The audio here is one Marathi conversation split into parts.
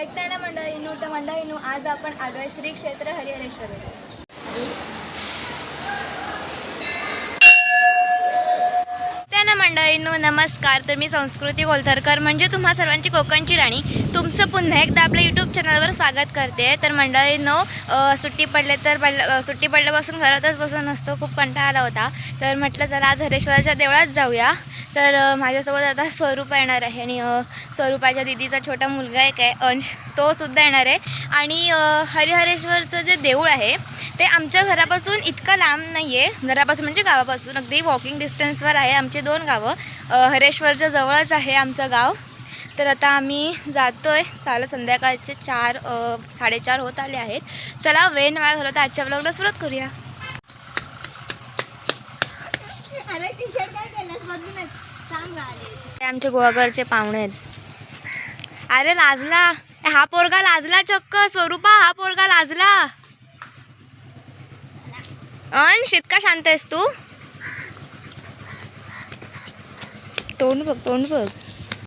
ऐकताय ना मंडळींनो, तर मंडळींनो आज आपण आलोय श्री क्षेत्र हरिहरेश्वर. मंडळींनो नमस्कार. तर मी संस्कृती कोलथरकर म्हणजे तुम्हा सर्वांची कोकणची राणी तुमचं पुन्हा एकदा आपल्या यूट्यूब चॅनलवर स्वागत करते. तर मंडळींनो सुट्टी पडल्यापासून घरातच बसून असतो, खूप कंटाळा आला होता. तर म्हटलं चला आज हरेश्वराच्या देवळात जाऊया. तर माझ्यासोबत आता स्वरूपा येणार आहे आणि स्वरूपाच्या दिदीचा छोटा मुलगा एक आहे अंश, तो सुद्धा येणार आहे. आणि हरिहरेश्वरचं जे देऊळ आहे ते आमच्या घरापासून इतकं लांब नाही आहे, घरापासून म्हणजे गावापासून अगदी वॉकिंग डिस्टन्सवर आहे. आमचे 2 गावं, हरेश्वरच्या जवळच आहे आमचं गाव. तर आता आम्ही जातोय, चालत संध्याकाळचे 4-4:30 होत आले आहेत. चला वेळ नाही घालवता आजच्या ब्लॉगला सुरुवात करूया. आमचे गोवाघरचे पाहुणे आहेत. अरे लाजला हा पोरगा, लाजला चक्क. स्वरूपा हा पोरगा लाजला. अंश इतका शांत आहेस तू? तोंड बघ.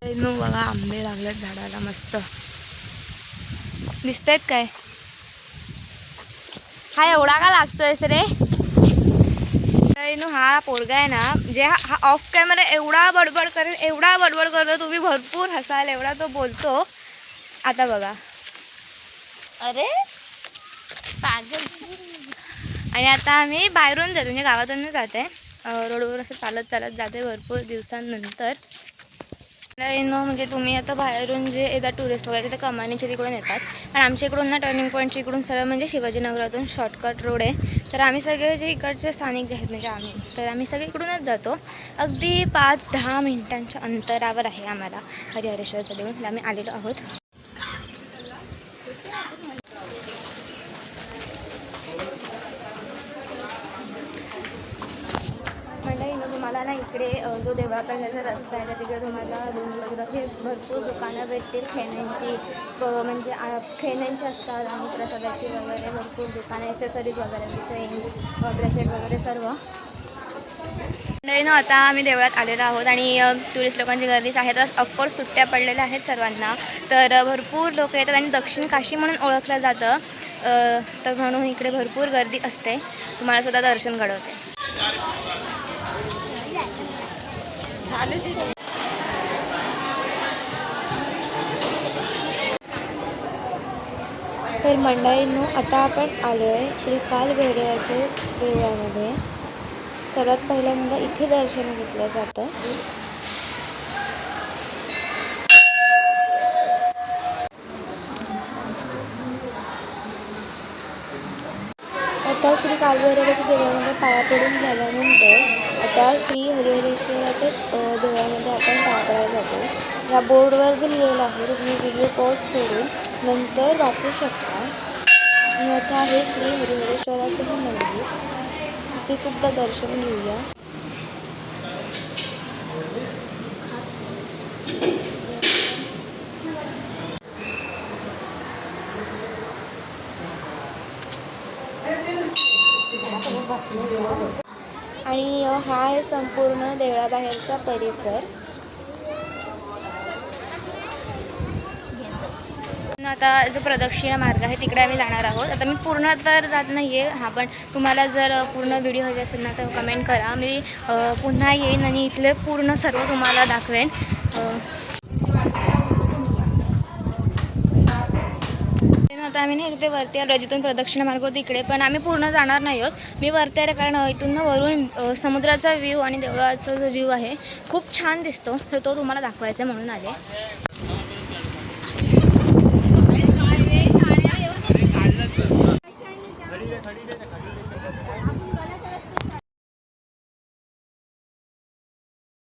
बघा आंबे लागलेत झाडाला, मस्त दिसतायत काय? हा एवढा का लाजतोयस रे? हा पोरगा आहे ना, म्हणजे हा ऑफ कॅमेरा एवढा बडबड करतो, तुम्ही भरपूर हसाल एवढा तो बोलतो. आता बघा, अरे पागल. आणि आता आम्ही बाहेरून जातो, म्हणजे गावातून जाते, रोडवर असं चालत जाते भरपूर दिवसांनंतर. म्हणजे तुम्ही आता बाहेरून जे येतात टुरिस्ट वगैरे ते कमानीच्या तिकडून येतात, पण आमच्या इकडून ना टर्निंग पॉईंटच्या इकडून सरळ म्हणजे शिवाजीनगरातून शॉर्टकट रोड आहे. तर आम्ही सगळे जे इकडचे स्थानिक जे आहेत म्हणजे आम्ही सगळे इकडूनच जातो. अगदी 5-10 मिनिटांच्या अंतरावर आहे आम्हाला हरिहरेश्वरचं देऊळ. आम्ही आलेलो आहोत. तुम्हाला ना इकडे जो देवळाकडचा रस्ता आहे तिकडे तुम्हाला भरपूर दुकानं भेटतील खेळण्यांची, म्हणजे खेळण्यांची असतात आणि प्रसादाची वगैरे भरपूर दुकानं, ॲक्सेसरीज वगैरे, चेन ब्रेसलेट वगैरे सर्व. आता आम्ही देवळात आलेलो आहोत आणि टुरिस्ट लोकांची गर्दीच आहे. तर ऑफकोर्स सुट्ट्या पडलेल्या आहेत सर्वांना, तर भरपूर लोक येतात आणि दक्षिण काशी म्हणून ओळखलं जातं. तर म्हणून इकडे भरपूर गर्दी असते. तुम्हाला सुद्धा दर्शन घडवते. तर मंडळींनो आता आपण आलो आहे श्री कालभैरवाच्या देवळामध्ये. सर्वात पहिल्यांदा इथे दर्शन घेतलं जातं. आता श्री कालभैरवाच्या देवळामध्ये पाया पडून झाल्यानंतर आता श्री हरिहरेश्वराच्या देवळामध्ये आपण पाया पडायला जातो. या बोर्डवर जे लिहिलेलं आहे तुम्ही व्हिडिओ पॉज करून नंतर वाचू शकता. आणि आता आहे श्री हरिहरेश्वराचं हे मंदिर, ते सुद्धा दर्शन घेऊया. आणि हा आहे संपूर्ण देवळाबाहेरचा परिसर. आता जो प्रदक्षिणा मार्ग आहे तिकडे आम्ही जाणार आहोत. आता मी पूर्ण तर जात नाही आहे, हा पण तुम्हाला जर पूर्ण व्हिडिओ हवी असेल ना तर कमेंट करा, मी पुन्हा येईन आणि इथले पूर्ण सर्व तुम्हाला दाखवेन. आता आम्ही नाही इथे वरती आलो, जिथून प्रदक्षिणा मार्ग होती इकडे, पण आम्ही पूर्ण जाणार नाही आहोत. मी वरती आले कारण इथून वरून समुद्राचा व्ह्यू आणि देवळाचा जो व्ह्यू आहे खूप छान दिसतो, तर तो तुम्हाला दाखवायचा म्हणून आले.